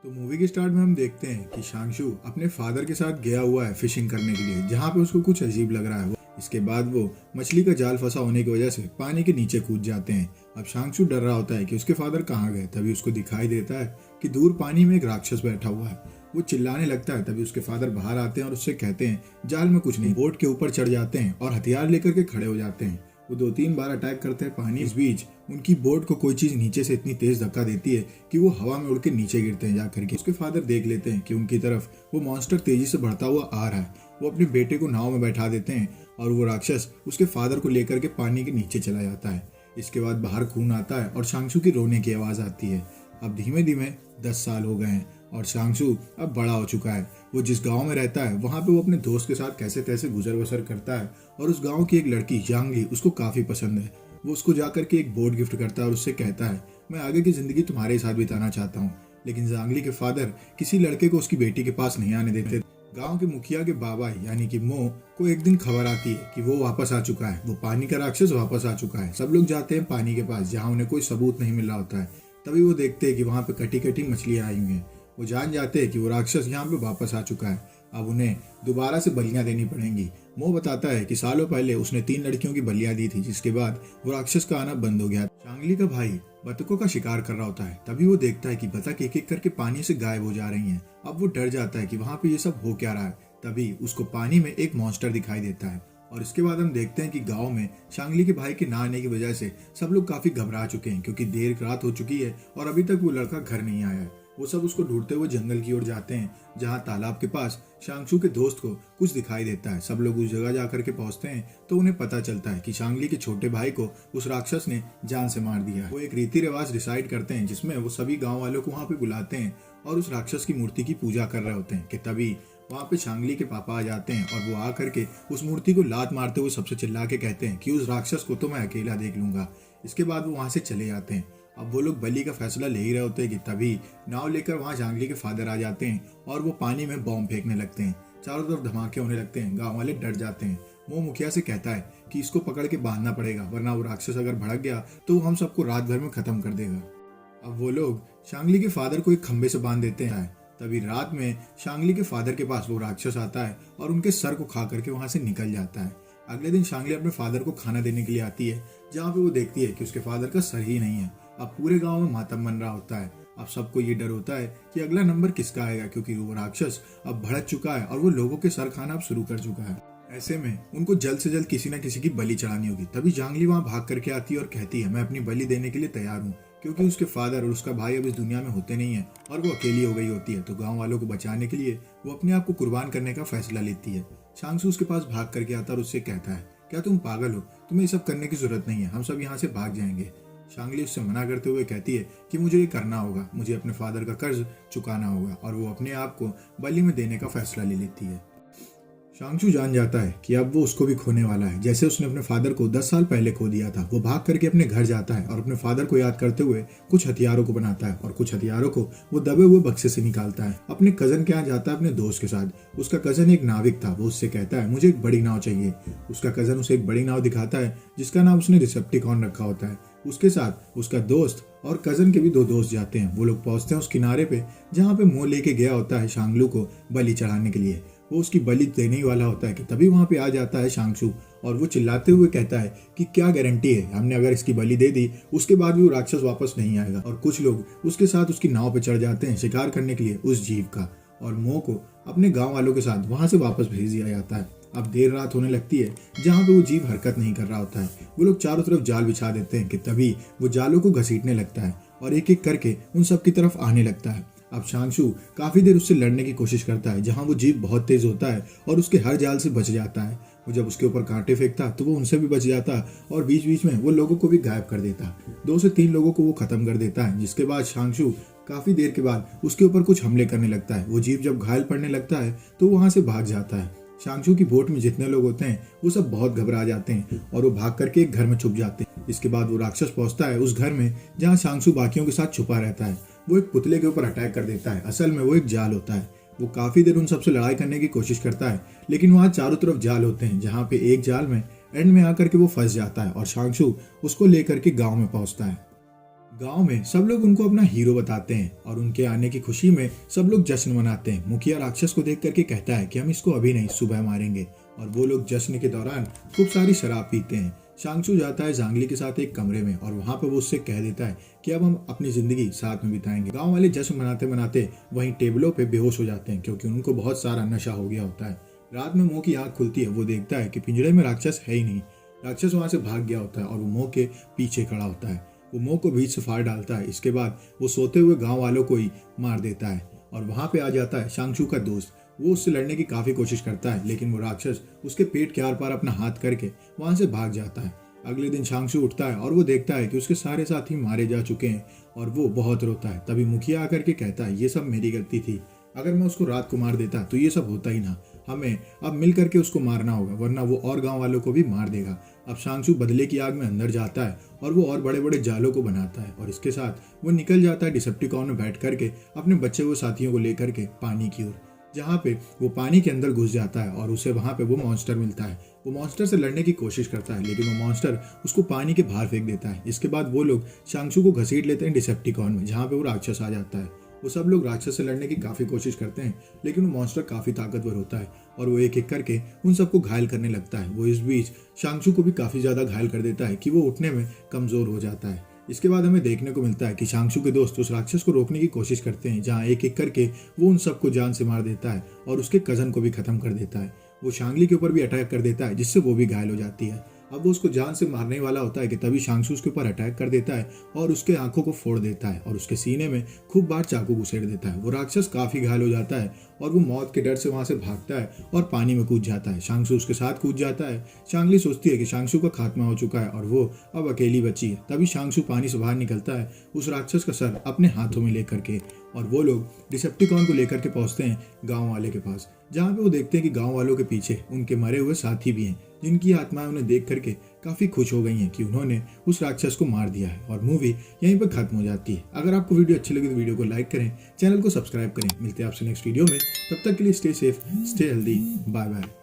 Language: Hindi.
तो मूवी के स्टार्ट में हम देखते हैं कि शांशु अपने फादर के साथ गया हुआ है फिशिंग करने के लिए, जहाँ पे उसको कुछ अजीब लग रहा है। इसके बाद वो मछली का जाल फंसा होने की वजह से पानी के नीचे कूद जाते हैं। अब शांशु डर रहा होता है कि उसके फादर कहाँ गए। तभी उसको दिखाई देता है कि दूर पानी में एक राक्षस बैठा हुआ है। वो चिल्लाने लगता है। तभी उसके फादर बाहर आते हैं और उससे कहते हैं जाल में कुछ नहीं। बोट के ऊपर चढ़ जाते हैं और हथियार लेकर के खड़े हो जाते हैं। वो 2-3 बार अटैक करते हैं पानी। इस बीच उनकी बोट को कोई चीज नीचे से इतनी तेज धक्का देती है कि वो हवा में उड़ के नीचे गिरते हैं जाकर के। उसके फादर देख लेते हैं कि उनकी तरफ वो मॉन्स्टर तेजी से बढ़ता हुआ आ रहा है। वो अपने बेटे को नाव में बैठा देते हैं और वो राक्षस उसके फादर को लेकर के पानी के नीचे चला जाता है। इसके बाद बाहर खून आता है और शांशु की रोने की आवाज आती है। अब धीमे धीमे 10 साल हो गए हैं और शांशु अब बड़ा हो चुका है। वो जिस गांव में रहता है वहां पे वो अपने दोस्त के साथ कैसे तैसे गुजर बसर करता है और उस गांव की एक लड़की जांगली उसको काफी पसंद है। वो उसको जाकर के एक बोट गिफ्ट करता है और उससे कहता है मैं आगे की जिंदगी तुम्हारे साथ बिताना चाहता हूँ। लेकिन जांगली के फादर किसी लड़के को उसकी बेटी के पास नहीं आने देते। गांव के मुखिया के बाबा यानी कि मो को एक दिन खबर आती है कि वो वापस आ चुका है। वो पानी का राक्षस वापस आ चुका है। सब लोग जाते हैं पानी के पास जहाँ उन्हें कोई सबूत नहीं मिल रहा होता है। तभी वो देखते हैं कि वहां पे कटी कटी मछलियां आई हुई हैं। वो जान जाते हैं कि वो राक्षस यहाँ पे वापस आ चुका है। अब उन्हें दोबारा से बलियां देनी पड़ेंगी। मो बताता है कि सालों पहले उसने 3 लड़कियों की बलियां दी थी, जिसके बाद वो राक्षस का आना बंद हो गया। चांगली का भाई बतखों का शिकार कर रहा होता है। तभी वो देखता है कि बतख एक एक करके पानी से गायब हो जा रही हैं। अब वो डर जाता है कि वहां पे ये सब हो क्या रहा है। तभी उसको पानी में एक मॉन्स्टर दिखाई देता है और इसके बाद हम देखते हैं कि गांव में शांगली के भाई के ना आने की वजह से सब लोग काफी घबरा चुके हैं, क्योंकि देर रात हो चुकी है और अभी तक वो लड़का घर नहीं आया है। वो सब उसको ढूंढते हुए जंगल की ओर जाते हैं, जहाँ तालाब के पास शांशु के दोस्त को कुछ दिखाई देता है। सब लोग उस जगह जाकर के पहुंचते हैं तो उन्हें पता चलता है कि शांगली के छोटे भाई को उस राक्षस ने जान से मार दिया है। वो एक रीति रिवाज डिसाइड करते हैं जिसमें वो सभी गाँव वालों को वहाँ पे बुलाते हैं और उस राक्षस की मूर्ति की पूजा कर रहे होते हैं कि तभी वहाँ पे शांगली के पापा आ जाते हैं और वो आ करके उस मूर्ति को लात मारते हुए सबसे चिल्ला के कहते हैं कि उस राक्षस को तो मैं अकेला देख लूंगा। इसके बाद वो वहाँ से चले जाते हैं। अब वो लोग बलि का फैसला ले ही रहे होते हैं कि तभी नाव लेकर वहाँ शांगली के फादर आ जाते हैं और वो पानी में बॉम्ब फेंकने लगते हैं। चारों तरफ धमाके होने लगते हैं। गाँव वाले डर जाते हैं। वो मुखिया से कहता है कि इसको पकड़ के बांधना पड़ेगा, वरना वो राक्षस अगर भड़क गया तो हम सबको रात भर में खत्म कर देगा। अब वो लोग शांगली के फादर को एक खंबे से बांध देते हैं। तभी रात में शांगली के फादर के पास वो राक्षस आता है और उनके सर को खा करके वहां से निकल जाता है। अगले दिन शांगली अपने फादर को खाना देने के लिए आती है, जहाँ पे वो देखती है कि उसके फादर का सर ही नहीं है। अब पूरे गांव में मातम बन रहा होता है। अब सबको ये डर होता है कि अगला नंबर किसका आएगा, क्योंकि वो राक्षस अब भड़क चुका है और वो लोगों के सर खाना अब शुरू कर चुका है। ऐसे में उनको जल्द से जल्द किसी न किसी की बलि चढ़ानी होगी। तभी जांगली वहां भाग करके आती है और कहती है मैं अपनी बलि देने के लिए तैयार हूँ, क्योंकि उसके फादर और उसका भाई अब इस दुनिया में होते नहीं है और वो अकेली हो गई होती है। तो गांव वालों को बचाने के लिए वो अपने आप को कुर्बान करने का फैसला लेती है। शांशु उसके पास भाग करके आता है और उससे कहता है क्या तुम पागल हो, तुम्हें ये सब करने की जरूरत नहीं है, हम सब यहाँ से भाग जाएंगे। शांगली उससे मना करते हुए कहती है कि मुझे ये करना होगा, मुझे अपने फादर का कर्ज चुकाना होगा, और वो अपने आप को बलि में देने का फैसला ले लेती है। शांशु जान जाता है कि अब वो उसको भी खोने वाला है, जैसे उसने अपने फादर को 10 साल पहले खो दिया था। वो भाग करके अपने घर जाता है और अपने फादर को याद करते हुए कुछ हथियारों को बनाता है और कुछ हथियारों को वो दबे हुए बक्से से निकालता है। अपने कजन के यहाँ जाता है अपने दोस्त के साथ। उसका कजन एक नाविक था। वो उससे कहता है मुझे एक बड़ी नाव चाहिए। उसका कजन उसे एक बड़ी नाव दिखाता है जिसका नाम उसने रिसेप्टिकॉन रखा होता है। उसके साथ उसका दोस्त और कजन के भी 2 दोस्त जाते हैं। वो लोग पहुंचते हैं उस किनारे पे जहाँ पे मोह लेके गया होता है शांगलू को बलि चढ़ाने के लिए। वो उसकी बलि देने ही वाला होता है कि तभी वहां पे आ जाता है शांशु और वो चिल्लाते हुए कहता है कि क्या गारंटी है, हमने अगर इसकी बलि दे दी उसके बाद भी वो राक्षस वापस नहीं आएगा। और कुछ लोग उसके साथ उसकी नाव पे चढ़ जाते हैं शिकार करने के लिए उस जीव का, और मोह को अपने गाँव वालों के साथ वहां से वापस भेज दिया जाता है। अब देर रात होने लगती है जहाँ पे वो जीव हरकत नहीं कर रहा होता है। वो लोग चारों तरफ जाल बिछा देते हैं कि तभी वो जालों को घसीटने लगता है और एक एक करके उन सब की तरफ आने लगता है। अब शांशु काफी देर उससे लड़ने की कोशिश करता है, जहाँ वो जीव बहुत तेज होता है और उसके हर जाल से बच जाता है। वो जब उसके ऊपर कांटे फेंकता तो वो उनसे भी बच जाता और बीच बीच में वो लोगों को भी गायब कर देता। 2 से 3 लोगों को वो खत्म कर देता है, जिसके बाद शांशु काफी देर के बाद उसके ऊपर कुछ हमले करने लगता है। वो जीव जब घायल पड़ने लगता है तो वहां से भाग जाता है। शांशु की बोट में जितने लोग होते हैं वो सब बहुत घबरा जाते हैं और वो भाग करके एक घर में छुप जाते हैं। इसके बाद वो राक्षस पहुंचता है उस घर में जहाँ शांशु बाकियों के साथ छुपा रहता है। वो एक पुतले के ऊपर अटैक कर देता है। असल में वो एक जाल होता है। वो काफी देर उन सबसे लड़ाई करने की कोशिश करता है, लेकिन वहाँ चारों तरफ जाल होते हैं, जहाँ पे एक जाल में एंड में आकर के वो फंस जाता है और शांशु उसको लेकर के गाँव में पहुंचता है। गांव में सब लोग उनको अपना हीरो बताते हैं और उनके आने की खुशी में सब लोग जश्न मनाते हैं। मुखिया राक्षस को देख करके कहता है कि हम इसको अभी नहीं, सुबह मारेंगे। और वो लोग जश्न के दौरान खूब सारी शराब पीते हैं। शांगचू जाता है जांगली के साथ एक कमरे में और वहां पे वो उससे कह देता है कि अब हम अपनी जिंदगी साथ में बिताएंगे। गांव वाले जश्न मनाते मनाते वहीं टेबलों पे बेहोश हो जाते हैं क्योंकि उनको बहुत सारा नशा हो गया होता है। रात में मोह की आंख खुलती है, वो देखता है कि पिंजरे में राक्षस है ही नहीं। राक्षस वहां से भाग गया होता है और वो मोह के पीछे खड़ा होता है। वो मोह को बीच से फाड़ डालता है। इसके बाद वो सोते हुए गांव वालों को ही मार देता है और वहां पे आ जाता है शांगचू का दोस्त। वो उससे लड़ने की काफी कोशिश करता है लेकिन वो राक्षस उसके पेट के आर पार अपना हाथ करके वहां से भाग जाता है। अगले दिन शांगचू उठता है और वो देखता है कि उसके सारे साथी मारे जा चुके हैं और वो बहुत रोता है। तभी मुखिया आकर के कहता है, ये सब मेरी गलती थी, अगर मैं उसको रात को मार देता तो ये सब होता ही ना। हमें अब मिल करके उसको मारना होगा वरना वो और गांव वालों को भी मार देगा। अब शांगचू बदले की आग में अंदर जाता है और वो और बड़े बड़े जालों को बनाता है और इसके साथ वो निकल जाता है डिसेप्टिकॉन में बैठ करके अपने बच्चे हुए साथियों को लेकर के पानी की ओर, जहाँ पे वो पानी के अंदर घुस जाता है और उसे वहां पे वो मॉन्स्टर मिलता है। वो मॉन्स्टर से लड़ने की कोशिश करता है लेकिन वो मॉन्स्टर उसको पानी के बाहर फेंक देता है। इसके बाद वो लोग शांगचू को घसीट लेते हैं डिसेप्टिकॉन में, जहाँ पे वो राक्षस आ जाता है। वो सब लोग राक्षस से लड़ने की काफी कोशिश करते हैं लेकिन वो मॉन्स्टर काफी ताकतवर होता है और वो एक एक करके उन सबको घायल करने लगता है। वो इस बीच शांगचू को भी काफी ज्यादा घायल कर देता है कि वो उठने में कमजोर हो जाता है। इसके बाद हमें देखने को मिलता है कि शांगचू के दोस्त उस राक्षस को रोकने की कोशिश करते हैं, जहाँ एक एक करके वो उन सबको जान से मार देता है और उसके कजन को भी खत्म कर देता है। वो शांगली के ऊपर भी अटैक कर देता है जिससे वो भी घायल हो जाती है। अब वो उसको जान से मारने वाला होता है कि तभी शांगचू उसके ऊपर अटैक कर देता है और उसके आंखों को फोड़ देता है और उसके सीने में खूब बार चाकू घुसेड़ देता है। वो राक्षस काफी घायल हो जाता है और वो मौत के डर से वहां से भागता है और पानी में कूद जाता है। शांगचू उसके साथ कूद जाता है। शांगली सोचती है कि शांगचू का खात्मा हो चुका है और वो अब अकेली बची है। तभी शांगचू पानी से बाहर निकलता है उस राक्षस का सर अपने हाथों में लेकर के और वो लोग डिसेप्टिकॉन को लेकर के पहुंचते हैं गांव वाले के पास, जहाँ पे वो देखते हैं कि गांव वालों के पीछे उनके मरे हुए साथी भी हैं, जिनकी आत्माएं उन्हें देख करके काफी खुश हो गई हैं कि उन्होंने उस राक्षस को मार दिया है। और मूवी यहीं पर खत्म हो जाती है। अगर आपको वीडियो अच्छी लगी तो वीडियो को लाइक करें, चैनल को सब्सक्राइब करें। मिलते हैं आपसे नेक्स्ट वीडियो में, तब तक के लिए stay safe, stay healthy, bye bye.